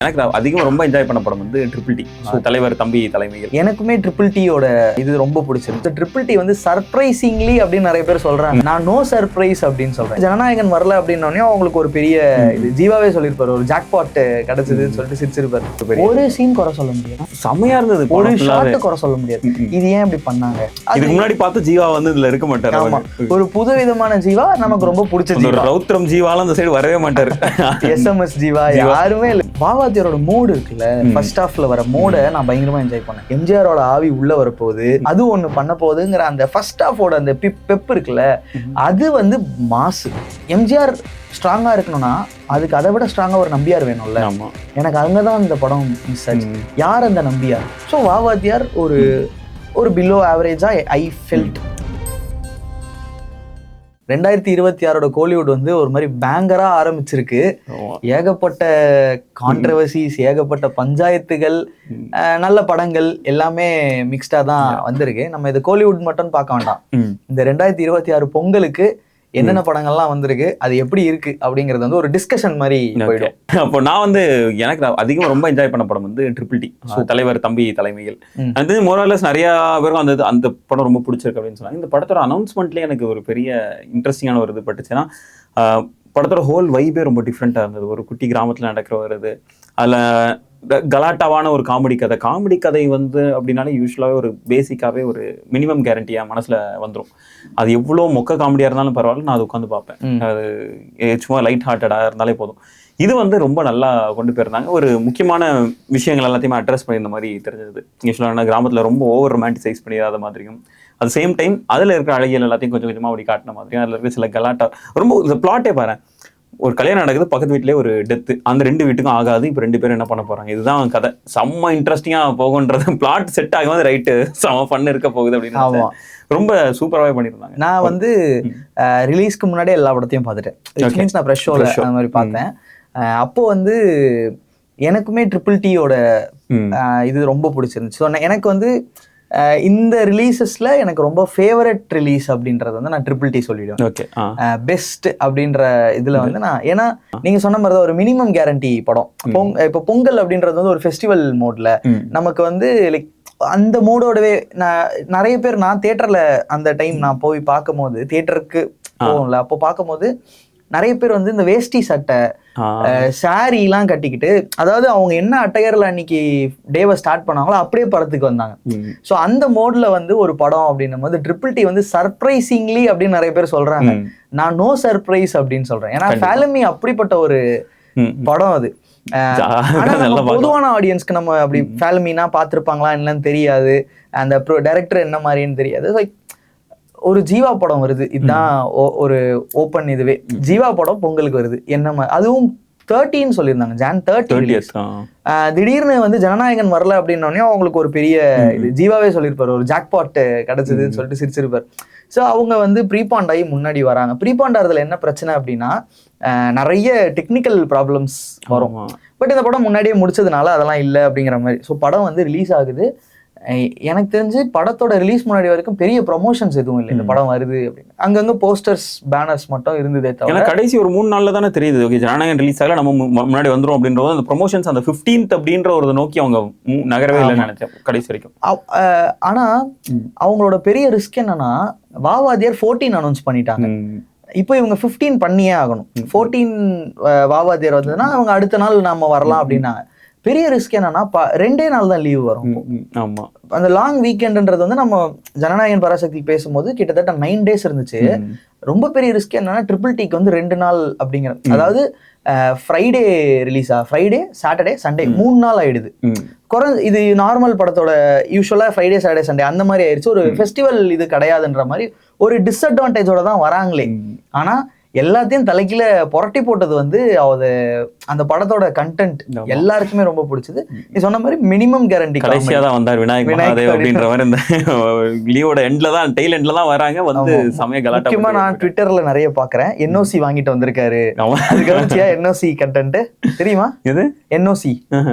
எனக்கு அதிகம் ரொம்ப என்ஜாய் பண்ண படம் வந்து ட்ரிபிள் டி. தலைவர் தம்பி தலைமையில் எனக்குமே ட்ரிபிள் டியோட இது ரொம்ப பிடிச்சிருக்கு. ட்ரிபிள் டி வந்து சர்ப்ரைசிங்லி அப்படின்னு நிறைய பேர் சொல்றாங்க. நான் நோ சர்ப்ரைஸ் அப்படின்னு சொல்றேன். ஜனநாயகன் வரல அப்படின்னோடனே அவங்களுக்கு ஒரு பெரிய இது ஜீவாவே சொல்லியிருப்பாரு, ஒரு ஜாக்பாட் கிடைச்சதுன்னு சொல்லிட்டு சிரிச்சிருப்பாரு. ஒரு சீன் குறை சொல்ல முடியாது, செம்மையா இருந்தது. ஒரு ஷாட் குறை சொல்ல முடியாது. இது ஏன் இப்படி பண்ணாங்க? இதுக்கு முன்னாடி பார்த்து ஜீவா வந்து இதுல இருக்க மாட்டாரு. ஆமா, ஒரு புது விதமான ஜீவா நமக்கு ரொம்ப பிடிச்சது. ரௌத்ரம் ஜீவால அந்த சைடு வரவே மாட்டாரு. SMS ஜீவா யாருமே இல்லை. பாவாத்தியாரோட மூடு இருக்குல்ல, ஃபர்ஸ்ட் ஹாஃப்ல வர மூட நான் பயங்கரமா என்ஜாய் பண்ணேன். எம்ஜிஆரோட ஆவி உள்ள வரப்போகுது, அது ஒண்ணு பண்ண போகுதுங்கிற அந்த ஃபர்ஸ்ட் ஹாஃபோட அந்த பெப் இருக்குல்ல, அது வந்து மாசு. எம்ஜிஆர் ஸ்ட்ராங்கா இருக்கணும்னா அதுக்கு அதை விட ஸ்ட்ராங்கா ஒரு நம்பியார் வேணும்ல. எனக்கு அங்கதான் அந்த படம் மிஸ் ஆச்சு. யார் அந்த நம்பியார்? ஸோ வாவாத்தியார் ஒரு பிலோ ஆவரேஜா ஐ ஃபெல்ட். 2026 கோலிவுட் வந்து ஒரு மாதிரி பேங்கரா ஆரம்பிச்சிருக்கு. ஏகப்பட்ட கான்ட்ரவர்சிஸ், ஏகப்பட்ட பஞ்சாயத்துகள், நல்ல படங்கள் எல்லாமே மிக்ஸ்டா தான் வந்திருக்கு. நம்ம இது கோலிவுட் மட்டும் பார்க்க வேண்டாம். இந்த 2026 பொங்கலுக்கு என்னென்ன படங்கள்லாம் வந்திருக்கு, அது எப்படி இருக்கு அப்படிங்கிறது வந்து ஒரு டிஸ்கஷன் மாதிரி போயிடும். அப்போ நான் வந்து எனக்கு அதிகம் ரொம்ப என்ஜாய் பண்ண படம் வந்து ட்ரிபிள் டி. தலைவர் தம்பி தலைமையில். அது மோரலஸ் நிறைய பேருக்கும் அந்த படம் ரொம்ப பிடிச்சிருக்கு அப்படின்னு சொன்னாங்க. இந்த படத்தோட அனௌன்ஸ்மெண்ட்லேயே எனக்கு ஒரு பெரிய இன்ட்ரெஸ்டிங்கான ஒரு இது பட்டுச்சுன்னா, படத்தோட ஹோல் வைபே ரொம்ப டிஃப்ரெண்ட்டாக இருந்தது. ஒரு குட்டி கிராமத்தில் நடக்கிற வருது, அதில் கலாட்டாவான ஒரு காமெடி கதை வந்து அப்படின்னாலே யூஸ்வலாகவே ஒரு பேசிக்காகவே ஒரு மினிமம் கேரண்டியாக மனசில் வந்துடும். அது எவ்வளோ மொக்க காமெடியாக இருந்தாலும் பரவாயில்ல, நான் அதை உட்காந்து பார்ப்பேன். அது சும்மா லைட் ஹார்ட்டடாக இருந்தாலே போதும். இது வந்து ரொம்ப நல்லா கொண்டு போயிருந்தாங்க. ஒரு முக்கியமான விஷயங்கள் எல்லாத்தையுமே அட்ரஸ் பண்ணியிருந்த மாதிரி தெரிஞ்சது. யூஸ்வலான கிராமத்தில் ரொம்ப ஓவர் ரொமான்டிசைஸ் பண்ணிடாத மாதிரியும், அட் சேம் டைம் அதில் இருக்கிற அழகியல் எல்லாத்தையும் கொஞ்சம் கொஞ்சமாக அப்படி காட்டின மாதிரியும், அதில் இருக்கிற சில கலாட்டா ரொம்ப இந்த பிளாட்டே பாரு. ஒரு கல்யாணம் நடக்குது, பக்கத்து வீட்டிலே ஒரு டெத்து, அந்த 2 வீட்டுக்கும் ஆகாது. இப்போ 2 பேரும் என்ன பண்ண போறாங்க, இதுதான் கதை. செம்ம இன்ட்ரெஸ்டிங்கா போகுன்றது பிளாட் செட் ஆகும், ரைட்டு செம்ம பண்ணு இருக்க போகுது அப்படின்னு ரொம்ப சூப்பராகவே பண்ணியிருந்தாங்க. நான் வந்து ரிலீஸ்க்கு முன்னாடியே எல்லா படத்தையும் பார்த்துட்டேன். நான் ஃப்ரெஷ் ஷோல அந்த மாதிரி பார்த்தேன். அப்போ வந்து எனக்குமே ட்ரிபிள் டியோட இது ரொம்ப பிடிச்சிருந்துச்சு. ஸோ எனக்கு வந்து இந்த ரிலீசஸ்ல எனக்கு ரொம்ப ஃபேவரட் ரிலீஸ் அப்படின்றது வந்து நான் ட்ரிபிள் டி சொல்லிடுவேன். பெஸ்ட் அப்படின்ற இதுல வந்து நான், ஏன்னா நீங்க சொன்ன மாதிரி தான் ஒரு மினிமம் கேரண்டி படம். இப்போ பொங்கல் அப்படின்றது வந்து ஒரு ஃபெஸ்டிவல் மோட்ல நமக்கு வந்து லைக் அந்த மூடோடவே நிறைய பேர், நான் தியேட்டர்ல அந்த டைம் நான் போய் பார்க்கும் போது, தியேட்டருக்கு போகும்ல, அப்போ பார்க்கும் போது நிறைய பேர் வந்து இந்த வேஷ்டி சட்டை சாரி எல்லாம் கட்டிக்கிட்டு, அதாவது அவங்க என்ன அட்டையர்ல அன்னைக்கு டேவை ஸ்டார்ட் பண்ணாங்களோ அப்படியே படத்துக்கு வந்தாங்க. ஸோ அந்த மோட்ல வந்து ஒரு படம் அப்படின்னும் போது ட்ரிபிள் டி வந்து சர்ப்ரைசிங்லி அப்படின்னு நிறைய பேர் சொல்றாங்க. நான் நோ சர்ப்ரைஸ் அப்படின்னு சொல்றேன். ஏன்னா ஃபேலமி அப்படிப்பட்ட ஒரு படம் அது. பொதுவான ஆடியன்ஸ்க்கு நம்ம அப்படி ஃபேலமினா பார்த்துருப்பாங்களா என்னன்னு தெரியாது, அந்த டைரக்டர் என்ன மாதிரின்னு தெரியாது. ஒரு ஜீவா படம் வருது, இதுதான் ஒரு ஓப்பன் இதுவே. ஜீவா படம் பொங்கலுக்கு வருது, என்ன அதுவும் 13 சொல்லியிருந்தாங்க, Jan 30. திடீர்னு வந்து ஜனநாயகன் வரல அப்படின்னோடனே அவங்களுக்கு ஒரு பெரிய இது ஜீவாவே சொல்லியிருப்பாரு, ஒரு ஜாக்பாட் கிடைச்சதுன்னு சொல்லிட்டு சிரிச்சிருப்பாரு. ஸோ அவங்க வந்து ப்ரீபாண்ட் ஆகி முன்னாடி வராங்க. ப்ரீபாண்ட் ஆகிறதுல என்ன பிரச்சனை அப்படின்னா, நிறைய டெக்னிக்கல் ப்ராப்ளம்ஸ் வரும். பட் இந்த படம் முன்னாடியே முடிச்சதுனால அதெல்லாம் இல்லை அப்படிங்கிற மாதிரி. ஸோ படம் வந்து ரிலீஸ் ஆகுது. எனக்கு தெரிஞ்சு படத்தோட ரிலீஸ் முன்னாடி வரைக்கும் பெரிய ப்ரொமோஷன்ஸ் எதுவும் இல்லை, இந்த படம் வருது அப்படின்னு. அங்கங்க போஸ்டர்ஸ் பேனர்ஸ் மட்டும் இருந்ததே தவிர கடைசி ஒரு 3 நாள்ல தானே தெரியுது, ஓகே ஜனநாயகன் ரிலீஸ் ஆகல, நம்ம முன்னாடி வந்துரும் அப்படின்றது. அந்த ப்ரொமோஷன்ஸ் அந்த 15th அப்படின்ற ஒரு நோக்கி அவங்க நகரவே இல்லைன்னு நினைச்சேன் கடைசி வரைக்கும். ஆனா அவங்களோட பெரிய ரிஸ்க் என்னன்னா, வாவாதியார் 14 அனௌன்ஸ் பண்ணிட்டாங்க. இப்போ இவங்க 15 பண்ணியே ஆகணும். 14 வாவாதியார் வந்ததுன்னா அவங்க அடுத்த நாள் நாம வரலாம் அப்படின்னாங்க. பெரிய ரிஸ்க் என்னன்னா, 2 நாள் தான் லீவ் வரும். ஆமா, அந்த லாங் வீக்கெண்ட்ன்றது வந்து நம்ம ஜனநாயகன் பராசக்தி பேசும்போது கிட்டத்தட்ட 9 days இருந்துச்சு. ரொம்ப பெரிய ரிஸ்க் என்னன்னா, ட்ரிபிள் டிக்கு வந்து 2 நாள் அப்படிங்கிற, அதாவது ஃப்ரைடே ரிலீஸா, ஃப்ரைடே சாட்டர்டே சண்டே 3 நாள் ஆயிடுது. இது நார்மல் படத்தோட யூஸ்வலா ஃப்ரைடே சாட்டர்டே சண்டே அந்த மாதிரி ஆயிடுச்சு. ஒரு ஃபெஸ்டிவல் இது கிடையாதுன்ற மாதிரி ஒரு டிஸ்அட்வான்டேஜோட தான் வராங்களே. ஆனா எல்லாத்தையும் தலைக்கீழ புரட்டி போட்டது வந்து அந்த படத்தோட கண்டென்ட் எல்லாருக்குமே ரொம்ப பிடிச்சது. நீ சொன்ன மாதிரி மினிமம் கேரண்டி. கடைசியா தான் வந்தார் விநாயக் மகாதேவ் அப்படின்ற மாதிரி. இந்த லீவோட எண்ட்ல தான், டெய்ல் எண்ட்ல தான் வராங்க வந்து சமய கலாட்டா. முக்கியமா நான் ட்விட்டர்ல நிறைய பாக்குறேன், NOC வாங்கிட்டு வந்திருக்காரு. அதுக்கு NOC கண்டென்ட் தெரியுமா? இது NOC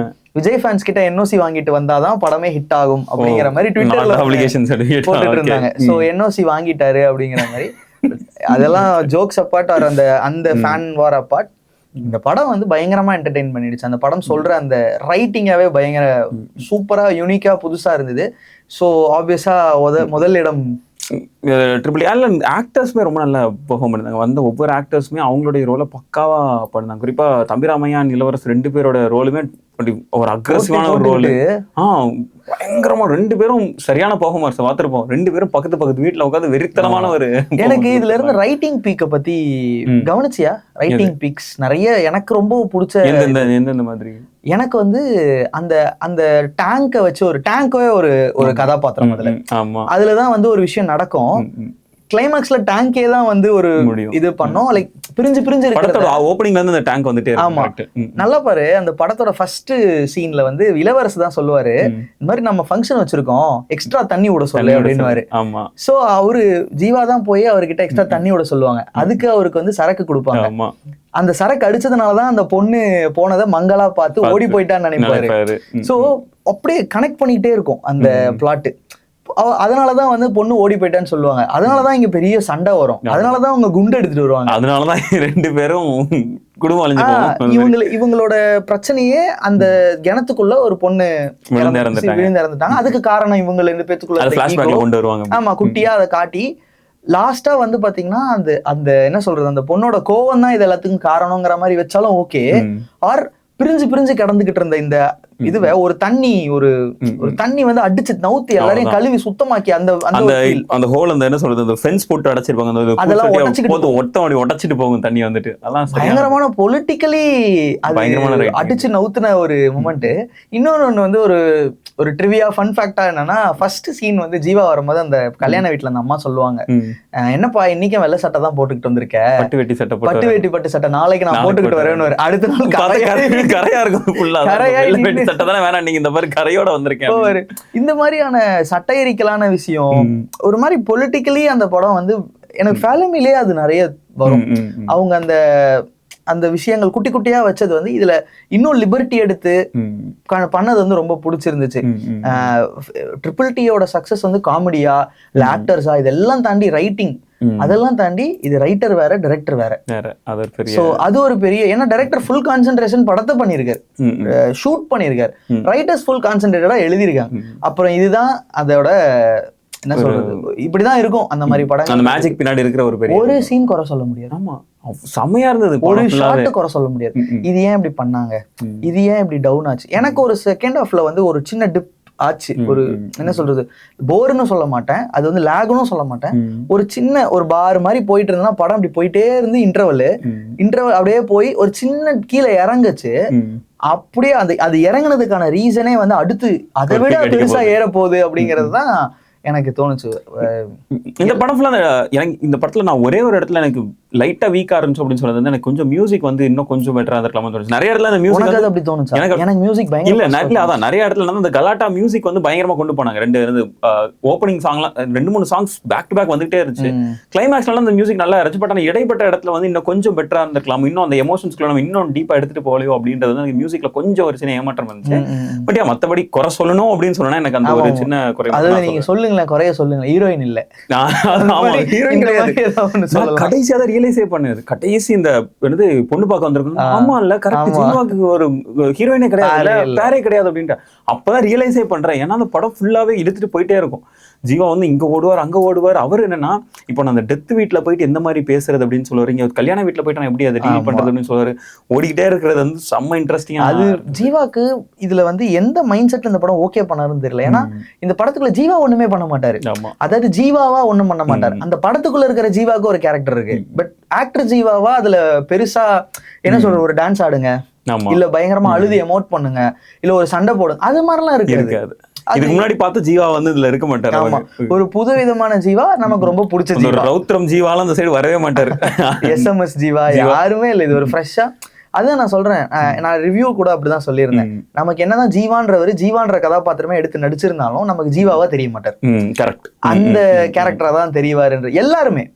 விஜய் ஃபேன்ஸ் கிட்ட NOC வாங்கிட்டு வந்தாதான் படமே ஹிட் ஆகும் அப்படிங்கிற மாதிரி ட்விட்டர்ல போட்டுட்டு இருந்தாங்க. ஸோ NOC வாங்கிட்டாரு அப்படிங்கிற மாதிரி. அதெல்லாம் ஜோக்ஸ் அப்பார்ட், அந்த ஃபேன் வார் அப்பார்ட், இந்த படம் வந்து பயங்கரமா என்டர்டெயின் பண்ணிடுச்சு. அந்த படம் சொல்ற அந்த ரைட்டிங்காவே பயங்கர சூப்பரா யூனிக்கா புதுசா இருந்தது. ஸோ ஆப்வியஸா முதல் இடம் ட்ரிபிள் ஏ. ஆக்டர்ஸுமே ரொம்ப நல்லா பெர்ஃபார்ம் பண்ணிருந்தாங்க. வந்த ஒவ்வொரு ஆக்டர்ஸுமே அவங்களுடைய ரோலை பக்காவா பண்ணாங்க. குறிப்பா தம்பிராமையா இளவரசு 2 பேரோட ரோலுமே ஒரு அக்ரெசிவான ஒரு ரோல். பயங்கரமா 2 பேரும் சரியான பெர்ஃபார்மன்ஸ் பார்த்திருப்போம். 2 பேரும் பக்கத்து வீட்டுல உட்காந்து வெறித்தனமான ஒரு. எனக்கு இதுல இருந்து ரைட்டிங் பீக்க பத்தி கவனிச்சியா? ரைட்டிங் பீக்ஸ் நிறைய எனக்கு ரொம்ப பிடிச்ச. எந்தெந்த மாதிரி? எனக்கு வந்து அந்த அந்த டேங்கை வச்சு ஒரு டேங்கவே ஒரு கதாபாத்திரம் அதுலதான் வந்து ஒரு விஷயம் நடக்கும். கிளைமாக்ஸ்ல டேங்கே தான் வந்து ஒரு இது பண்ணோம். லைக் பிரிஞ்சு இருக்கிற ஓப்பனிங்ல இருந்து அந்த டேங்க் வந்துட்டே. ஆமா, நல்லா பாரு. அந்த படத்தோட ஃபர்ஸ்ட் சீன்ல வந்து இளவரசு தான் சொல்லுவாரு, இந்த மாதிரி நம்ம ஃபங்க்ஷன் வச்சிருக்கோம், எக்ஸ்ட்ரா தண்ணி விட சொல்லு அப்படின்னுவாரு. சோ அவரு ஜீவா தான் போய் அவர்கிட்ட எக்ஸ்ட்ரா தண்ணி விட சொல்லுவாங்க. அதுக்கு அவருக்கு வந்து சரக்கு கொடுப்பாங்க. அந்த சரக்கு அடிச்சதுனாலதான் அந்த பொண்ணு போனதை மங்களா பார்த்து ஓடி போயிட்டான்னு நினைப்பாரு. சோ அப்படியே கனெக்ட் பண்ணிக்கிட்டே இருக்கும் அந்த பிளாட். அதனாலதான் வந்து பொண்ணு ஓடி போயிட்டான்னு சொல்லுவாங்க. அதனாலதான் இங்க பெரிய சண்டை வரும். அதனாலதான் அவங்க குண்டு எடுத்துட்டு வருவாங்க. அதனாலதான் 2 பேரும் குடும்பம் இவங்களோட பிரச்சனையே அந்த கிணத்துக்குள்ள ஒரு பொண்ணு விழுந்து இறந்துட்டாங்க. அதுக்கு காரணம் இவங்க 2 பேத்துக்குள்ள. ஆமா, குட்டியா அதை காட்டி லாஸ்டா வந்து பாத்தீங்கன்னா அந்த என்ன சொல்றது, அந்த பொண்ணோட கோவம் தான் இது எல்லாத்துக்கும் காரணங்கிற மாதிரி வச்சாலும் ஓகே. ஆர் பிரிஞ்சு கிடந்துகிட்டு இருந்த இந்த இதுவே ஒரு தண்ணி வந்து அடிச்சு நவுத்தி எல்லாரையும் கழுவி சுத்தமாக்கி அந்த ஹோல் அந்த என்ன சொல்றது, அந்த ஃபென்ஸ் போட்டு அடைச்சிருப்பாங்க. அதெல்லாம் உடைச்சிட்டு போகும் தண்ணி வந்துட்டு. அதெல்லாம் பயங்கரமான பொலிட்டிக்கலி அது அடிச்சு நவுத்துன ஒரு மொமெண்ட். இன்னொன்னு வந்து ஒரு ட்ரிவியா ஃபன் ஃபேக்டா என்னன்னா, ஃபர்ஸ்ட் சீன் வந்து ஜீவா வரும்போது அந்த கல்யாண வீட்டுல அந்த அம்மா சொல்லுவாங்க, என்னப்பா இன்னைக்கும் வெள்ளை சட்டை தான் போட்டுக்கிட்டு வந்திருக்க, பட்டு சட்டை நாளைக்கு நான் போட்டுக்கிட்டு வரேன்னு. அடுத்த நாள் கரையா இருக்கும், சட்டை தானே வேணாம், நீங்க இந்த மாதிரி கரையோட வந்திருக்கேன். இந்த மாதிரியான சட்டையரிக்கலான விஷயம் ஒரு மாதிரி பொலிட்டிக்கலி அந்த படம் வந்து எனக்கு ஃபேமிலியே அது நிறைய வரும். அவங்க அந்த விஷயங்கள் குட்டி குட்டியா வச்சது வந்து இதுல இன்னும் லிபர்ட்டி எடுத்து பண்ணது வந்து ரொம்ப பிடிச்சிருந்துச்சு. ட்ரிபிள் டியோட சக்சஸ் வந்து காமெடியா இல்ல ஆக்டர்ஸா இதெல்லாம் தாண்டி ரைட்டிங், அதெல்லாம் தாண்டி இது ரைட்டர் வேற டைரக்டர் வேற. சோ அது ஒரு பெரிய, ஏன்னா டைரக்டர் ஃபுல் கான்சென்ட்ரேஷன் படத்தை பண்ணிருக்காரு, ஷூட் பண்ணிருக்காரு. ரைட்டர்ஸ் ஃபுல் கான்சென்ட்ரேட்டடா எழுதிருக்காங்க. அப்புறம் இதுதான் அதோட என்ன சொல்றது, இப்படிதான் இருக்கும் அந்த மாதிரி படம். அந்த மேஜிக் பின்னாடி இருக்கிற ஒரு சீன் குறை சொல்ல முடியாது. ஆமா, செமையா இருந்தது. ஒரு ஷாட் குறை சொல்ல முடியாது. இது ஏன் இப்படி பண்ணாங்க, இது ஏன் இப்படி டவுன் ஆச்சு. எனக்கு ஒரு செகண்ட் ஹாஃப்ல வந்து ஒரு சின்ன டிப் ஆச்சு. ஒரு என்ன சொல்றது, போர்னு சொல்ல மாட்டேன், அது வந்து லேக்னும் சொல்ல மாட்டேன். ஒரு சின்ன ஒரு பார் மாதிரி போயிட்டு இருந்தா படம் அப்படி போயிட்டே இருந்து இன்டர்வல் அப்படியே போய் ஒரு சின்ன கீழே இறங்குச்சு. அப்படியே அது இறங்குனதுக்கான ரீசனே வந்து அடுத்து அதை விட பெருசா ஏற போகுது அப்படிங்கிறது தான் எனக்கு தோணுச்சு. இந்த படம் ஃபுல்லா எனக்கு இந்த படத்துல நான் ஒரே ஒரு இடத்துல எனக்கு லைட்டா வீக்கா இருந்துச்சு அப்படின்னு சொல்றது வந்து, எனக்கு கொஞ்சம் மியூசிக் வந்து இன்னும் கொஞ்சம் பெட்டரா இருந்திருக்கலாம்னு தோணுச்சு. நிறைய இடத்துல அந்த மியூசிக் அப்படி தோணுச்சு. எனக்கு மியூசிக் பயங்கர இல்ல நேரத்துல அதான் நிறைய இடத்துல அந்த கலாட்டா மியூசிக் வந்து பயங்கரமா கொண்டு போனாங்க. 2 ஓப்பனிங் சாங்லாம் 2-3 சாங்ஸ் பேக் டு பேக் வந்துட்டே இருந்துச்சு. கிளைமேக்ஸ்ல அந்த மியூசிக் நல்லா இருந்துச்சு. பட் ஆனா இடைப்பட்ட இடத்துல வந்து இன்னும் கொஞ்சம் பெட்டரா இருந்திருக்கலாம், இன்னும் அந்த எமோஷன்ஸ்க்குள்ள நம்ம இன்னும் டீப்பா எடுத்துட்டு போகலையோ அப்படின்றது வந்து மியூசிக்ல கொஞ்சம் ஒரு சின்ன ஏமாற்றம் இருந்துச்சு. பட் மத்தபடி குறை சொல்லணும் அப்படின்னு சொன்னா எனக்கு அந்த ஒரு சின்ன குறை. அதாவது நீங்க சொல்லுங்களேன், குறைய சொல்லுங்க. ஹீரோயின் இல்ல, கடைசியா தான் ரியலைஸே பண்ணது. கடைசி இந்த பொண்ணு பார்க்க வந்திருக்கோம், ஆமா இல்ல கரெக்ட், ஜீவாக்கு ஒரு ஹீரோயினே கிடையாது, பேரே கிடையாது அப்படின்ட்டு அப்பதான் ரியலைஸே பண்றேன். ஏன்னா அந்த படம் ஃபுல்லாவே இழுத்துட்டு போயிட்டே இருக்கும். ஜீவா வந்து இங்க ஓடுவார் அங்க ஓடுவார். அவர் என்னன்னா இப்போ நான் அந்த டெத் வீட்டுல போயிட்டு எந்த மாதிரி பேசுறது அப்படின்னு சொல்லுவாரு, இங்க கல்யாண வீட்டுல போயிட்டு நான் எப்படி அதை டீல் பண்றது அப்படின்னு சொல்லுவாரு. ஓடிக்கிட்டே இருக்கிறது வந்து செம்ம இன்ட்ரெஸ்டிங்கா. அது ஜீவாக்கு இதுல வந்து எந்த மைண்ட் செட் இந்த படம் ஓகே பண்ணாருன்னு தெரியல. ஏன்னா இந்த படத்துக்குள்ள ஜீவா ஒண்ணுமே பண்ண மாட்டாரு, அதாவது ஜீவாவா ஒண்ணும் பண்ண மாட்டாரு. அந்த படத்துக்குள்ள இருக்கிற ஜீவாக்கு ஒரு கேரக்டர் இருக்கு, பட் ஆக்டர் ஜீவாவா அதுல பெருசா என்ன சொல்ற, ஒரு டான்ஸ் ஆடுங்க, இல்ல பயங்கரமா அழுது எமோட் பண்ணுங்க, இல்ல ஒரு சண்டை போடுங்க, அது மாதிரிலாம் இருக்காது. இதுக்கு முன்னாடி பார்த்து ஜீவா வந்து இதுல இருக்க மாட்டாரு. ஒரு புது விதமான ஜீவா, நமக்கு ரொம்ப பிடிச்ச ஜீவா. ரௌத்ரம் ஜீவால அந்த சைடு வரவே மாட்டாரு. SMS ஜீவா யாருமே இல்ல. இது ஒரு ஃப்ரெஷ்ஷா, அதான் நான் சொல்றேன். நான் ரிவ்யூ கூட அப்படிதான் சொல்லியிருந்தேன். நமக்கு என்னதான் ஜீவான்ற கதாபாத்திரமே எடுத்து நடிச்சிருந்தாலும் நமக்கு ஜீவாவா தெரிய மாட்டார். கரெக்ட், அந்த கேரக்டரா தான் தெரியவாரு. எல்லாருமே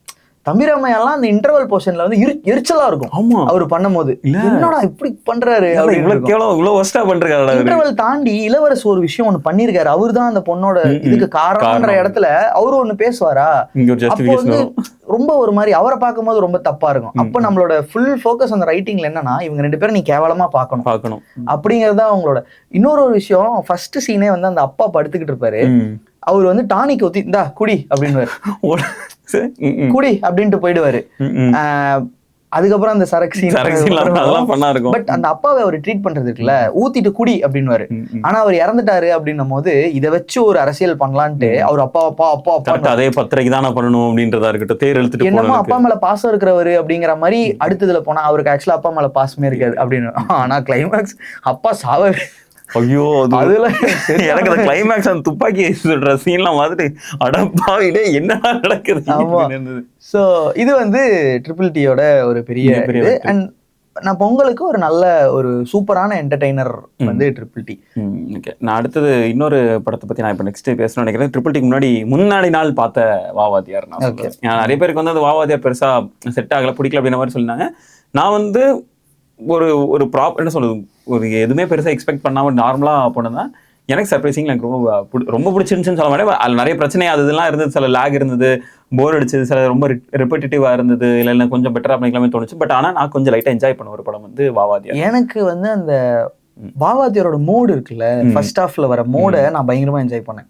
தம்பிராமையெல்லாம் அந்த இன்டர்வல் போர்ஷன்ல வந்து எரிச்சலா இருக்கும். ஆமா அவரு பண்ணும்போது என்னடா இப்படி பண்றாரு, இவ்வளவு ஒஸ்டா பண்றாரு. இன்டர்வல் தாண்டி இளவரசு ஒரு விஷயம் ஒண்ணு பண்ணிருக்காரு, அவரு தான் அந்த பொண்ணோட இதுக்கு காரணம்ன்ற இடத்துல அவரு ஒண்ணு பேசுவாரா, அப்போ வந்து ரொம்ப ஒரு மாதிரி அவரை பார்க்கும் போது ரொம்ப தப்பா இருக்கும். அப்ப நம்மளோட ஃபுல் ஃபோக்கஸ் அந்த ரைட்டிங்ல என்னன்னா இவங்க 2 பேரும் நீ கேவலமா பார்க்கணும் அப்படிங்கறதா அவங்களோட. இன்னொரு ஒரு விஷயம், ஃபர்ஸ்ட் சீனே வந்து அந்த அப்பா படுத்துக்கிட்டு இருப்பாரு, அவர் வந்து டானிக் ஊத்தி இந்தா குடி அப்படின்னு குடி அப்படின்ட்டு போயிடுவாரு. அதுக்கப்புறம் அந்த சரக்கு சீன் பட் அந்த அப்பாவை அவர் ட்ரீட் பண்றது இருக்குல்ல, ஊத்திட்டு குடி அப்படின்னு. ஆனா அவர் இறந்துட்டாரு அப்படின்னும் போது இதை வச்சு ஒரு அரசியல் பண்ணலான்ட்டு அவர் அப்பா அப்பா அப்பா அப்பா அதே 10:30 தானே பண்ணணும் அப்படின்றதா இருக்கட்டும், தேர் எழுத்துட்டு என்னமோ அப்பா மேல பாசம் இருக்கிறவரு அப்படிங்கிற மாதிரி அடுத்ததுல போனா அவருக்கு ஆக்சுவலா அப்பா மேல பாசமே இருக்காது அப்படின்னு. ஆனா கிளைமேக்ஸ் அப்பா சாவ, ஐயோ அதுல எனக்கு அந்த கிளைமேக்ஸ் அந்த துப்பாக்கி சொல்ற சீன்லாம் மாதிரி அடப்பாவிலே என்ன நடக்குது. சோ இது வந்து ட்ரிபிள் டியோட ஒரு பெரிய இது. அண்ட் நான் பொங்கலுக்கு ஒரு நல்ல ஒரு சூப்பரான என்டர்டெய்னர் வந்து ட்ரிபிள் டி. ஓகே, நான் அடுத்தது இன்னொரு படத்தை பத்தி நான் இப்போ நெக்ஸ்ட் பேசணும்னு நினைக்கிறேன். ட்ரிபிள் டிக்கு முன்னாடி நாள் பார்த்த வாவாதியார். நான் நிறைய பேருக்கு வந்து அந்த வாவாதியார் பெருசா செட் ஆகல, பிடிக்கல அப்படின்ற மாதிரி சொல்லினாங்க. நான் வந்து ஒரு என்ன சொல்றது, ஒரு எதுவுமே பெருசாக எக்ஸ்பெக்ட் பண்ணாமல் நார்மலாக போனதான் எனக்கு சர்ப்ரைசிங் எனக்கு ரொம்ப பிடிச்சிருந்துச்சுன்னு சொல்ல மாட்டேன். அதில் நிறைய பிரச்சனை அது இதெல்லாம் இருந்தது, சில லேக் இருந்தது, போர் அடிச்சது, சில ரொம்ப ரெப்படிட்டிவாக இருந்தது, இல்லை கொஞ்சம் பெட்டராக பண்ணிக்கலாமே தோணுச்சு. பட் ஆனால் நான் கொஞ்சம் லைட்டாக என்ஜாய் பண்ண ஒரு படம் வந்து வாவாதியார். எனக்கு வந்து அந்த வாவாதியாரோட மோடு இருக்குல்ல, ஃபர்ஸ்ட் ஹாஃப்ல வர மோட நான் பயங்கரமா என்ஜாய் பண்ணேன்.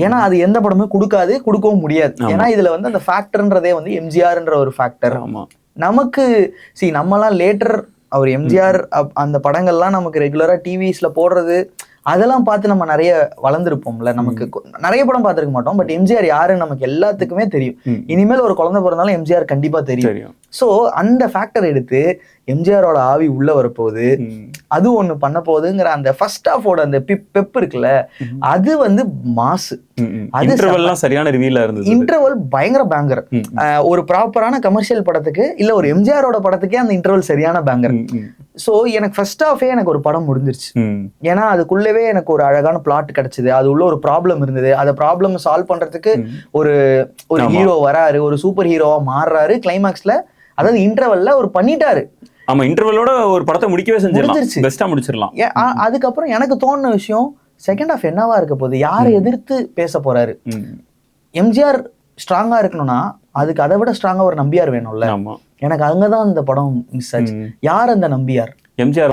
ஏன்னா அது எந்த படமே கொடுக்கவும் முடியாது. ஏன்னா இதுல வந்து அந்த ஃபேக்டர்ன்றதே வந்து எம்ஜிஆர்ன்ற ஒரு ஃபேக்டர். நமக்கு நம்மலாம் லேட்டர் அவர் எம்ஜிஆர் அந்த படங்கள்லாம் நமக்கு ரெகுலரா டிவிஸ்ல போடுறது அதெல்லாம் பார்த்து நம்ம நிறைய வளர்ந்துருப்போம்ல. நமக்கு நிறைய படம் பார்த்துருக்க மாட்டோம், பட் எம்ஜிஆர் யாருன்னு நமக்கு எல்லாத்துக்குமே தெரியும். இனிமேல் ஒரு குழந்தை பிறந்தாலும் எம்ஜிஆர் கண்டிப்பா தெரியும். ஸோ அந்த ஃபேக்டர் எடுத்து எம்ஜிஆரோட ஆவி உள்ள வரப்போகுது, அது ஒண்ணு பண்ண போகுதுங்கிற அந்த ஃபர்ஸ்ட் ஹாஃபோட அந்த பெப் இருக்குல்ல, அது வந்து மாசு. அது சரியான ரிவ்யூல இருந்தது. இன்டர்வல் பயங்கர பேங்கர். ஒரு ப்ராப்பரான கமர்ஷியல் படத்துக்கு இல்ல ஒரு எம்ஜிஆரோட படத்துக்கே அந்த இன்டர்வல் சரியான பேங்கர். சோ எனக்கு ஃபர்ஸ்ட் ஹாஃபே எனக்கு ஒரு படம் முடிஞ்சிருச்சு. ஏன்னா அதுக்குள்ளவே எனக்கு ஒரு அழகான பிளாட் கிடைச்சது, அது உள்ள ஒரு ப்ராப்ளம் இருந்தது, அந்த ப்ராப்ளம் சால்வ் பண்றதுக்கு ஒரு ஹீரோ வராரு, ஒரு சூப்பர் ஹீரோவா மாறுறாரு கிளைமேக்ஸ்ல. அதாவது இன்டர்வல்ல ஒரு பண்ணிட்டாரு. ஆமா, இன்டர்வலோட ஒரு படத்தை முடிக்கவே செஞ்சிருச்சு, பெஸ்டா முடிச்சிடலாம். அதுக்கப்புறம் எனக்கு தோணுன விஷயம், செகண்ட் ஹாஃப் என்னவா இருக்க போகுது, யாரை எதிர்த்து பேச போறாரு. எம்ஜிஆர் ஸ்ட்ராங்கா இருக்கணும்னா அதுக்கு அதை விட ஸ்ட்ராங்கா ஒரு நம்பியார் வேணும்ல. எனக்கு அங்கதான் அந்த படம் மிஸ் ஆச்சு. யார் அந்த நம்பியார்? எம்ஜிஆர்.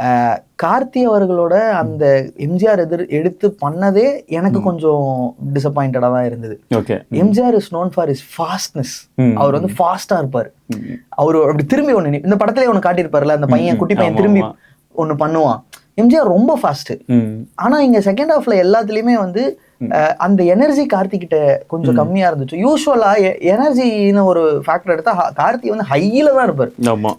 கார்த்தி அவர்களோட அந்த எம்ஜிஆர் எடுத்து பண்ணதே எனக்கு கொஞ்சம் டிசப்பாயிண்டடா தான் இருந்தது. MGR is known for is fastness. அவர் வந்து ஃபாஸ்டா இருப்பாரு. அவரு அப்படி திரும்பி ஒண்ணு இந்த படத்திலே ஒண்ணு காட்டியிருப்பாருல, அந்த பையன் குட்டி பையன் திரும்பி ஒண்ணு பண்ணுவான். எம்ஜிஆர் ரொம்ப ஃபாஸ்ட். ஆனா இங்க செகண்ட் ஹாஃப்ல எல்லாத்துலயுமே வந்து அந்த எனர்ஜி கார்த்தி கிட்ட கொஞ்சம் கம்மியா இருந்துச்சு. யூஸ்வலா எனர்ஜின்னு ஒரு ஃபேக்டர் எடுத்தா கார்த்தி வந்து ஹையில தான் இருப்பாரு.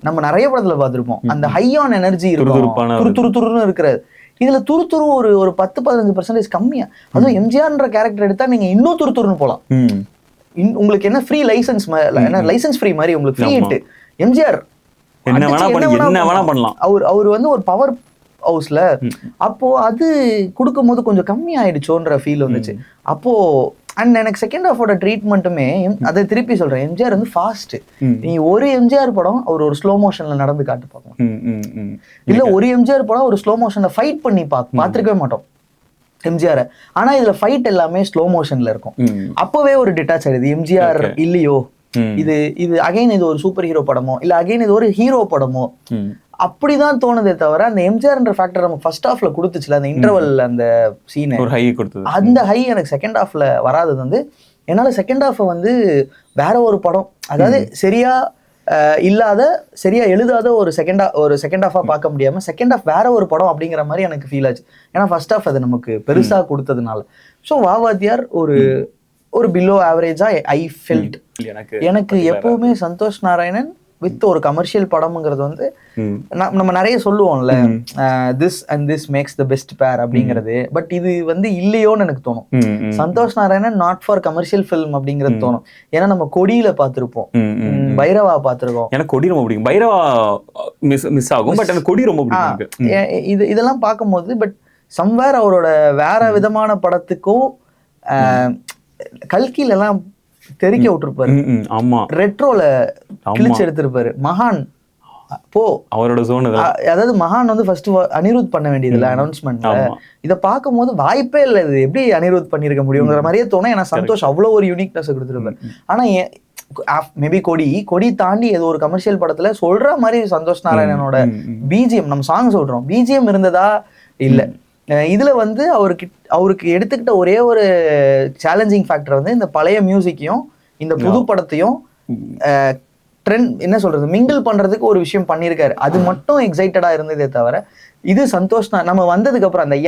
நம்ம நிறைய படத்துல பார்த்திருப்போம் அந்த ஹை ஆன் எனர்ஜி இருக்கும், துருன்னு இருக்கிறது. இதுல துருத்துரு ஒரு 10-15% கம்மியா. அதுவும் எம்ஜிஆர்ன்ற கேரக்டர் எடுத்தா நீங்க இன்னும் துருத்துருன்னு போலாம். உங்களுக்கு என்ன ஃப்ரீ லைசன்ஸ், லைசன்ஸ் ஃப்ரீ மாதிரி உங்களுக்கு ஃப்ரீ ஹிட். எம்ஜிஆர் என்ன வேணா பண்ணலாம். அவர் வந்து ஒரு பவர் ஹவுஸ்ல. அப்போ அது கொடுக்கும் போது கொஞ்சம் கம்மி ஆயிடுச்சோன்ற ஃபீல் வந்துச்சு. அப்போ அண்ட் எனக்கு செகண்ட் ஹாஃபோட ட்ரீட்மெண்ட்டுமே, அதை திருப்பி சொல்றேன், எம்ஜிஆர் வந்து ஃபாஸ்ட். நீ ஒரு எம்ஜிஆர் படம் அவர் ஒரு ஸ்லோ மோஷன்ல நடந்து காட்டு பார்க்கலாம், இல்ல ஒரு எம்ஜிஆர் படம் ஒரு ஸ்லோ மோஷன்ல ஃபைட் பண்ணி பார்த்துருக்கவே மாட்டோம் எம்ஜிஆர். ஆனா இதுல ஃபைட் எல்லாமே ஸ்லோ மோஷன்ல இருக்கும். அப்பவே ஒரு டிட்டாச் ஆயிடுது. எம்ஜிஆர் இல்லையோ, இது அகைன் இது ஒரு சூப்பர் ஹீரோ படமோ இல்ல அகைன் இது ஒரு ஹீரோ படமோ அப்படிதான் தோணுதே தவிர அந்த எம்ஜிஆர்ன்ற ஃபேக்டர் நம்ம ஃபர்ஸ்ட் ஹாஃப்ல கொடுத்துச்சுல, அந்த இன்டர்வல் அந்த சீன், அந்த ஹை எனக்கு செகண்ட் ஹாஃப்ல வராதது வந்து என்னால செகண்ட் ஹாஃப் வந்து வேற ஒரு படம், அதாவது சரியா சரியா எழுதாத ஒரு செகண்ட் ஹாஃபா பார்க்க முடியாம செகண்ட் ஹாஃப் வேற ஒரு படம் அப்படிங்கிற மாதிரி எனக்கு ஃபீல் ஆச்சு. ஏன்னா ஃபர்ஸ்ட் ஹாஃப் அது நமக்கு பெருசா கொடுத்ததுனால. ஸோ வாவாதியார் ஒரு பிலோ ஆவரேஜா ஐ ஃபெல்ட். எனக்கு எப்பவுமே சந்தோஷ் நாராயணன் வித் ஒரு கமர்ஷியல் படம்ங்கிறது வந்து நம்ம நிறைய சொல்லுவோம்ல, this and this makes the best pair அப்படிங்கிறது. பட் இது வந்து இல்லையோன்னு எனக்கு தோணும். Santhosh Narayanan not for commercial film அப்படிங்கிறது தோணும். ஏன்னா நம்ம கொடியில பார்த்திருப்போம், பைரவா பார்த்திருக்கோம். எனக்கு கொடி ரொம்ப பிடிக்கும், பைரவா மிஸ் ஆகும், பட் எனக்கு கொடி ரொம்ப பிடிக்கும். இதெல்லாம் பார்க்கும்போது பட் சம்வேர் அவரோட வேற விதமான படத்துக்கும் கல்கில எல்லாம் தெரிக்க விட்டுருப்பாரு. ஆமா, ரெட்ரோல கிழிச்சு எடுத்திருப்பாரு. மகான் அவரோட ஜோன். அதாவது மகான் வந்து ஃபர்ஸ்ட் அனிருத் பண்ண வேண்டியதுல அனௌன்ஸ்மெண்ட்ல இதை பார்க்கும் போது வாய்ப்பே இல்லை, இது எப்படி அனிருத் பண்ணிருக்க முடியுங்கிற மாதிரியே தோணும். ஏன்னா சந்தோஷ் அவ்வளவு ஒரு யூனிக்னஸ் கொடுத்துருப்பாரு. ஆனா மேபி கொடி தாண்டி ஏதோ ஒரு கமர்ஷியல் படத்துல சொல்ற மாதிரி சந்தோஷ் நாராயணனோட பிஜிஎம், நம்ம சாங் சொல்றோம், பிஜிஎம் இருந்ததா இல்ல. இதுல வந்து அவருக்கு எடுத்துக்கிட்ட ஒரே ஒரு சேலஞ்சிங் ஃபேக்டர் வந்து இந்த பழைய மியூசிக்கையும் இந்த புது படத்தையும் ட்ரெண்ட் என்ன சொல்றது மிங்கிள் பண்றதுக்கு ஒரு விஷயம் பண்ணியிருக்காரு. அது மட்டும் எக்ஸைட்டடா இருந்ததே தவிர இது சந்தோஷ் நம்ம வந்ததுக்கு அப்புறம் அந்த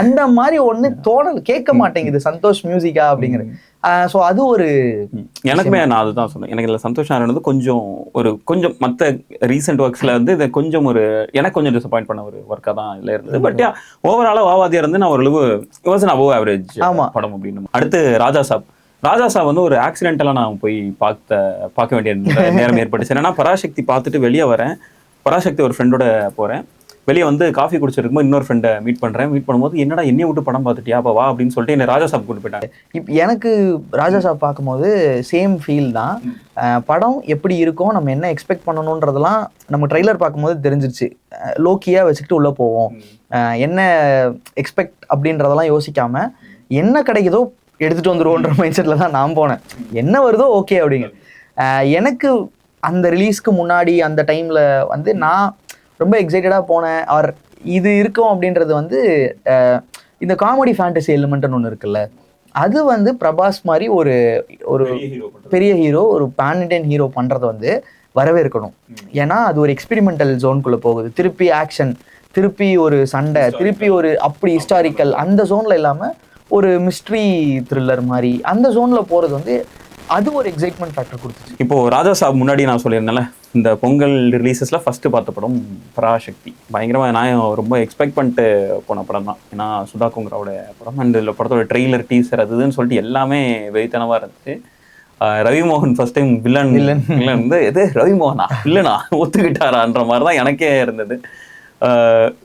அந்த மாதிரி ஒண்ணு தோணல் கேட்க மாட்டேங்குது சந்தோஷ் மியூசிக்கா அப்படிங்கிறது. ஸோ அது ஒரு எனக்குமே நான் அதுதான் சொன்னேன். எனக்கு இதில் சந்தோஷ் நாராயணன் கொஞ்சம் மற்ற ரீசெண்ட் ஒர்க்ஸ்ல வந்து இதை கொஞ்சம் எனக்கு கொஞ்சம் டிசப்பாயிண்ட் பண்ண ஒரு ஒர்க்காக தான் இதில் இருந்தது. பட் ஓவராலாக வாவாதியா இருந்து நான் ஓரளவு வாஸ் அன் அபோவ் ஆவரேஜ் படம் அப்படின்னு. அடுத்து ராஜா சாப் வந்து ஒரு ஆக்சிடென்டலாக நான் போய் பார்க்க வேண்டிய நேரம் ஏற்பட்டுச்சு. என்னன்னா பராசக்தி பார்த்துட்டு வெளியே வரேன். பராசக்தி ஒரு ஃப்ரெண்டோட போகிறேன். வெளியே வந்து காஃபி குடிச்சிருக்கும்போது இன்னொரு ஃப்ரெண்டை மீட் பண்ணும்போது என்னடா என்னைய விட்டு படம் பார்த்துட்டியா அப்பா வா அப்படின்னு சொல்லிட்டு என்னை ராஜா சாப் கூட்டு போயிட்டாங்க. இப்போ எனக்கு ராஜா சாப் பார்க்கும்போது சேம் ஃபீல் தான். படம் எப்படி இருக்கும், நம்ம என்ன எக்ஸ்பெக்ட் பண்ணணுன்றதெல்லாம் நம்ம ட்ரெய்லர் பார்க்கும்போது தெரிஞ்சிருச்சு. லோக்கியாக வச்சுக்கிட்டு உள்ளே போவோம், என்ன எக்ஸ்பெக்ட் அப்படின்றதெல்லாம் யோசிக்காம என்ன கிடைக்குதோ எடுத்துகிட்டு வந்துடுவோன்ற மைண்ட் செட்டில் தான் நான் போனேன். என்ன வருதோ ஓகே அப்படிங்க. எனக்கு அந்த ரிலீஸ்க்கு முன்னாடி அந்த டைமில் வந்து நான் ரொம்ப எக்ஸைட்டடாக போனேன். இது இருக்கும் அப்படின்றது வந்து இந்த காமெடி ஃபேண்டசி எலிமெண்ட்னு ஒன்று இருக்குல்ல, அது வந்து பிரபாஸ் மாதிரி ஒரு பெரிய ஹீரோ, ஒரு பேன் இண்டியன் ஹீரோ பண்ணுறதை வந்து வரவேற்கணும். ஏன்னா அது ஒரு எக்ஸ்பெரிமெண்டல் ஜோனுக்குள்ளே போகுது. திருப்பி ஆக்ஷன், திருப்பி ஒரு சண்டை, திருப்பி ஒரு அப்படி ஹிஸ்டாரிக்கல், அந்த ஜோனில் இல்லாமல் ஒரு மிஸ்ட்ரி த்ரில்லர் மாதிரி அந்த ஜோனில் போகிறது வந்து அது ஒரு எக்ஸைட்மெண்ட் ஃபேக்டர் கொடுத்துச்சு. இப்போ ராஜா சாப் முன்னாடி நான் சொல்லியிருந்தேன்ல, இந்த பொங்கல் ரிலீசஸ்ல ஃபர்ஸ்ட் பார்த்த படம் பராசக்தி. பயங்கரமாக நான் ரொம்ப எக்ஸ்பெக்ட் பண்ணிட்டு போன படம் தான். ஏன்னா சுதா குங்கராவோட படம். அண்ட் இதில் படத்தோட ட்ரெய்லர், டீசர் அதுன்னு சொல்லிட்டு எல்லாமே வெறித்தனமாக இருந்துச்சு. ரவிமோகன் ஃபர்ஸ்ட் டைம் வில்லன் வந்து எது ரவிமோகனா வில்லனா ஒத்துக்கிட்டாரான்ற மாதிரி தான் எனக்கே இருந்தது.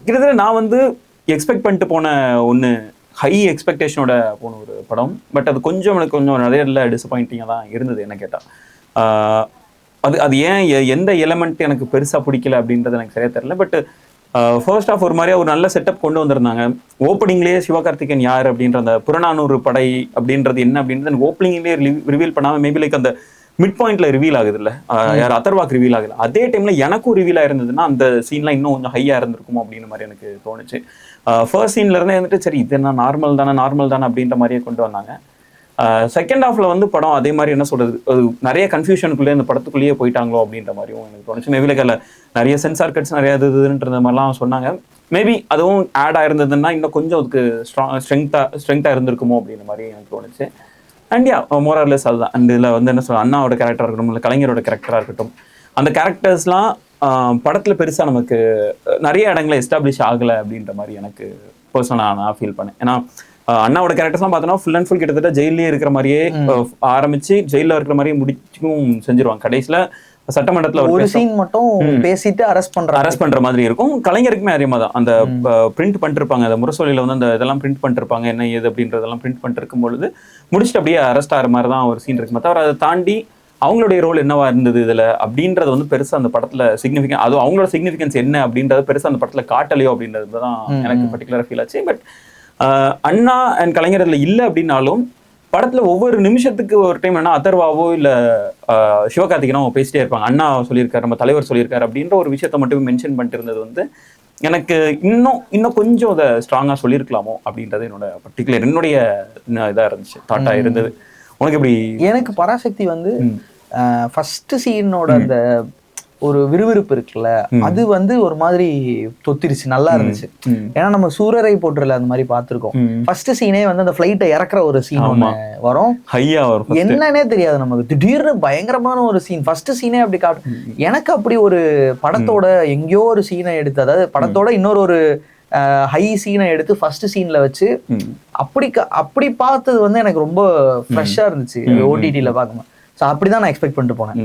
கிட்டத்தட்ட நான் வந்து எக்ஸ்பெக்ட் பண்ணிட்டு போன ஒன்று, ஹை எக்ஸ்பெக்டேஷனோட போன ஒரு படம். பட் அது எனக்கு கொஞ்சம் நிறைய டிசப்பாயிண்டிங்காக தான் இருந்தது என்ன கேட்டால். அது ஏன் எந்த எலமெண்ட் எனக்கு பெருசாக பிடிக்கல அப்படின்றது எனக்கு சரியாக தெரியல. பட் ஃபர்ஸ்ட் ஆஃப் ஒரு மாதிரியா ஒரு நல்ல செட்டப் கொண்டு வந்திருந்தாங்க. ஓப்பனிங்லேயே சிவகார்த்திகேயன் யார் அப்படின்ற அந்த புறநானூறு படை அப்படின்றது என்ன அப்படின்றது எனக்கு ஓப்பனிங்லேயே ரிவீல் பண்ணாமல் மேபி லைக் அந்த மிட் பாயிண்ட்ல ரிவீல் ஆகுது இல்லை, யார் அதர்வாக் ரிவீல் ஆகுது. அதே டைம்ல எனக்கும் ரிவீல் ஆயிருந்ததுன்னா அந்த சீன்லாம் இன்னும் கொஞ்சம் ஹையா இருந்திருக்குமோ அப்படின்னு மாதிரி எனக்கு தோணுச்சு. ஃபர்ஸ்ட் சீன்ல இருந்தே வந்துட்டு சரி இது என்ன நார்மல் தானே அப்படின்ற மாதிரியே கொண்டு வந்தாங்க. செகண்ட் ஹாஃப்ல வந்து படம் அதே மாதிரி என்ன சொல்றது, நிறைய கன்ஃபியூஷனுக்குள்ளே இந்த படத்துக்குள்ளேயே போயிட்டாங்களோ அப்படின்ற மாதிரியும் எனக்கு தோணுச்சு. மேபி லைக் நிறைய சென்சார் கட்ஸ் நிறைய இதுன்ற மாதிரிலாம் சொன்னாங்க. மேபி அதுவும் ஆட் ஆயிருந்ததுன்னா இன்னும் கொஞ்சம் அதுக்கு ஸ்ட்ரெங்தா இருந்திருக்குமோ அப்படின்ற மாதிரி எனக்கு தோணுச்சு. அண்ட் மோரர்லெஸ் அதுதான். அண்ட் இதில் வந்து என்ன சொல்ல, அண்ணாவோட கேரக்டராக இருக்கட்டும், இல்லை கலைஞரோட கேரக்டராக இருக்கட்டும், அந்த கேரக்டர்ஸ்லாம் படத்தில் பெருசாக நமக்கு நிறைய இடங்களை எஸ்டாப்ளிஷ் ஆகலை அப்படின்ற மாதிரி எனக்கு பர்சனலாக நான் ஃபீல் பண்ணேன். ஏன்னா அண்ணாவோட கேரக்டர்ஸ்லாம் பார்த்தோன்னா ஃபுல் அண்ட் ஃபுல் கிட்டத்தட்ட ஜெயிலே இருக்கிற மாதிரியே ஆரம்பிச்சு ஜெயிலில் இருக்கிற மாதிரியே முடிச்சும் செஞ்சிருவாங்க. கடைசியில் சட்டமன்றத்துல ஒரு சீன் மட்டும் பேசிட்டு அரெஸ்ட் பண்ற மாதிரி இருக்கும். கலைஞருக்குமே அதே மாதிரி தான். அந்த பிரிண்ட் பண்ணிட்டு இருப்பாங்க, அந்த முரசொலியில வந்து அந்த இதெல்லாம் பிரிண்ட் பண்ணிட்டு இருப்பாங்க, என்ன ஏது அப்படின்றதெல்லாம் பிரிண்ட் பண்ணிட்டு இருக்கும் பொழுது முடிச்சுட்டு அப்படியே அரெஸ்ட் ஆகிற மாதிரி தான் ஒரு சீன் இருக்கு. தவிர அதை தாண்டி அவங்களுடைய ரோல் என்னவா இருந்தது இதுல அப்படின்றது வந்து பெருசா அந்த படத்துல சிக்னிஃபிகன்ஸ், அதுவும் அவங்களோட சிக்னிஃபிகன்ஸ் என்ன அப்படின்றது பெருசா அந்த படத்துல காட்டலையோ அப்படின்றது தான் எனக்கு பர்டிகுலரா ஃபீல் ஆச்சு. பட் அண்ணா அண்ட் கலைஞர் இதுல இல்லை அப்படின்னாலும் படத்துல ஒவ்வொரு நிமிஷத்துக்கு ஒரு டைம் என்ன அதர்வாவோ இல்ல சிவகார்த்திகனோ பேசிட்டே இருப்பாங்க. அண்ணா சொல்லியிருக்காரு, நம்ம தலைவர் சொல்லியிருக்காரு அப்படின்ற ஒரு விஷயத்த மட்டுமே மென்ஷன் பண்ணிட்டு இருந்தது வந்து எனக்கு இன்னும் கொஞ்சம் அதை ஸ்ட்ராங்கா சொல்லியிருக்கலாமோ அப்படின்றது என்னுடைய இதா இருந்துச்சு, தாட்டா இருந்தது. உனக்கு எப்படி? எனக்கு பராசக்தி வந்து ஃபர்ஸ்ட் சீனோட அந்த ஒரு விறுவிறுப்பு இருக்குல்ல, அது வந்து ஒரு மாதிரி தொத்திருச்சு, நல்லா இருந்துச்சு. ஏன்னா நம்ம சூரரை போட்டுல அந்த மாதிரி பார்த்திருக்கோம். ஃபர்ஸ்ட் சீனே வந்து அந்த ஃபிளைட்டை இறக்குற ஒரு சீன் ஒன்று வரும், ஹையா வரும், என்னன்னே தெரியாது நமக்கு. திடீர்னு பயங்கரமான ஒரு சீன் ஃபர்ஸ்ட் சீனே அப்படி காட்டும். எனக்கு அப்படி ஒரு படத்தோட எங்கேயோ ஒரு சீனை எடுத்து, அதாவது படத்தோட இன்னொரு ஹை சீனை எடுத்து ஃபர்ஸ்ட் சீன்ல வச்சு அப்படி பார்த்தது வந்து எனக்கு ரொம்ப ஃப்ரெஷ்ஷா இருந்துச்சு ஓடிடியில பார்க்கும்போது. ஸோ அப்படிதான் நான் எக்ஸ்பெக்ட் பண்ணிட்டு போனேன்.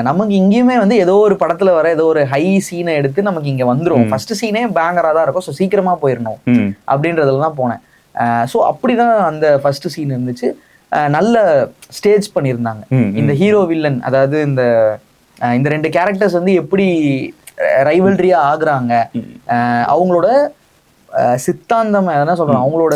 நமக்கு இங்கேயுமே வந்து ஏதோ ஒரு படத்துல வர ஏதோ ஒரு ஹை சீனை எடுத்து நமக்கு இங்க வந்துடும், ஃபர்ஸ்ட் சீனே பேங்கரா தான் இருக்கும், ஸோ சீக்கிரமா போயிடணும் அப்படின்றதுல தான் போனேன். ஸோ அப்படிதான் அந்த ஃபர்ஸ்ட் சீன் இருந்துச்சு. நல்ல ஸ்டேஜ் பண்ணியிருந்தாங்க. இந்த ஹீரோ வில்லன், அதாவது இந்த ரெண்டு கேரக்டர்ஸ் வந்து எப்படி ரைவல்ரியா ஆகுறாங்க, அவங்களோட சித்தாந்தம் என்ன சொல்றாங்க, அவங்களோட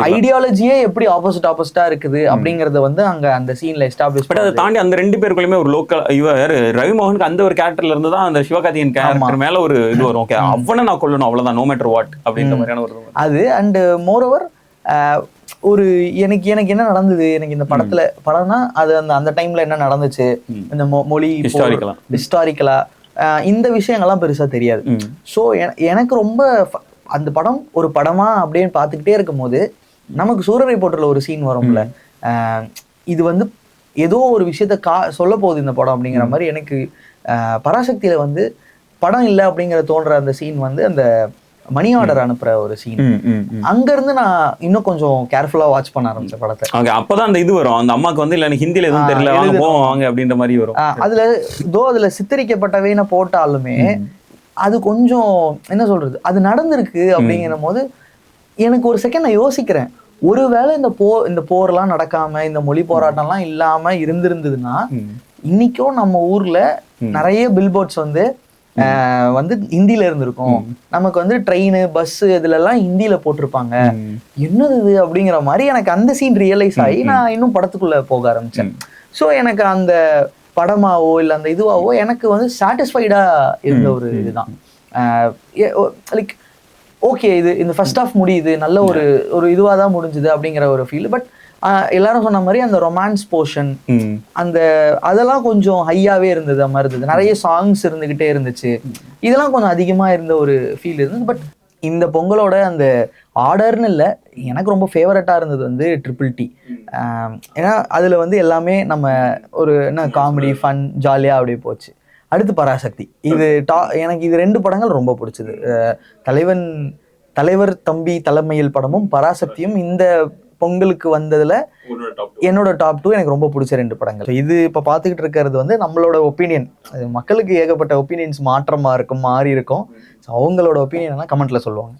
ஐடியாலஜியே எப்படி ஆப்போசிட்டா இருக்குது அப்படிங்கறத வந்து அங்க அந்த சீன்ல எஸ்டாப்ளிஷ். பட் அதை தாண்டி அந்த ரெண்டு பேருக்குள்ளயுமே ஒரு லோக்கல் இவர் ரவிமோகனுக்கு அந்த ஒரு கேரக்டர்ல இருந்து தான் அந்த சிவகார்த்திகேயன் கேரக்டர் மேல ஒரு இது வரும். ஓகே, அவனை நான் கொல்லணும் அவ்வளவுதான், நோ மேட்டர் வாட் அப்படின்ற மாதிரியான ஒரு அது. அண்ட் மோரோவர் ஒரு எனக்கு என்ன நடந்தது, எனக்கு இந்த படம்னா அது அந்த டைம்ல என்ன நடந்துச்சு, இந்த மொழி ஹிஸ்டாரிக்கலா இந்த விஷயங்கள்லாம் பெருசா தெரியாது. ஸோ எனக்கு ரொம்ப அந்த படம் ஒரு படமா அப்படின்னு பார்த்துக்கிட்டே இருக்கும் போது நமக்கு சூரரை போட்டுல ஒரு சீன் வரும்ல, இது வந்து ஏதோ ஒரு விஷயத்த சொல்ல போகுது இந்த படம் அப்படிங்கிற மாதிரி எனக்கு பராசக்தியில வந்து படம் இல்லை அப்படிங்கிற தோன்ற அந்த சீன் வந்து அந்த மணி ஆர்டர் அனுப்புற ஒரு சீன். அங்க இருந்து நான் இன்னும் கொஞ்சம் கேர்ஃபுல்லா வாட்ச் பண்ண ஆரம்பிச்ச படத்தை. அப்பதான் அந்த இது வரும், அந்த அம்மாக்கு வந்து இல்ல ஹிந்தியில எதுவும் தெரியல வாங்க அப்படின்ற மாதிரி வரும். அதுல சித்தரிக்கப்பட்டவைன்னு போட்டாலுமே அது கொஞ்சம் என்ன சொல்றது, அது நடந்திருக்கு அப்படிங்கிற போது எனக்கு ஒரு செகண்ட் நான் யோசிக்கிறேன், ஒருவேளை இந்த போர்லாம் நடக்காம இந்த மொழி போராட்டம்லாம் இல்லாம இருந்திருந்ததுன்னா இன்னைக்கும் நம்ம ஊர்ல நிறைய பில்போர்ட்ஸ் வந்து ஹிந்தியில இருந்திருக்கும், நமக்கு வந்து ட்ரெயின் பஸ் இதுல எல்லாம் ஹிந்தியில போட்டிருப்பாங்க, என்னது இது அப்படிங்கிற மாதிரி எனக்கு அந்த சீன் ரியலைஸ் ஆகி நான் இன்னும் படத்துக்குள்ள போக ஆரம்பிச்சேன். ஸோ எனக்கு அந்த படமாவோ இல்லை அந்த இதுவாவோ எனக்கு வந்து சாட்டிஸ்ஃபைடா இருந்த ஒரு இதுதான். லைக் ஓகே, இது இந்த ஃபர்ஸ்ட் ஆஃப் முடியுது, நல்ல ஒரு இதுவாக தான் முடிஞ்சுது அப்படிங்கிற ஒரு ஃபீல். பட் எல்லாரும் சொன்ன மாதிரி அந்த ரொமான்ஸ் போர்ஷன் அதெல்லாம் கொஞ்சம் ஹையாவே இருந்தது மாதிரி இருந்தது. நிறைய சாங்ஸ் இருந்துகிட்டே இருந்துச்சு, இதெல்லாம் கொஞ்சம் அதிகமா இருந்த ஒரு ஃபீல் இருந்தது. பட் இந்த பொங்கலோட அந்த ஆர்டர்னு இல்லை, எனக்கு ரொம்ப ஃபேவரட்டாக இருந்தது வந்து ட்ரிபிள் டி. ஏன்னா அதில் வந்து எல்லாமே நம்ம ஒரு என்ன காமெடி ஃபன் ஜாலியாக அப்படியே போச்சு. அடுத்து பராசக்தி, இது எனக்கு இது ரெண்டு படங்கள் ரொம்ப பிடிச்சது. தலைவர் தம்பி தலைமையில் படமும் பராசக்தியும் இந்த பொங்கலுக்கு வந்ததுல என்னோட டாப் 2 எனக்கு ரொம்ப பிடிச்ச ரெண்டு படங்கள். இது இப்போ பார்த்துக்கிட்டு இருக்கிறது வந்து நம்மளோட ஒப்பீனியன், மக்களுக்கு ஏகப்பட்ட ஒப்பீனியன்ஸ் மாற்றமா இருக்கும், மாறி இருக்கும். அவங்களோட ஒப்பீனியன் கமெண்ட்ல சொல்லுவாங்க.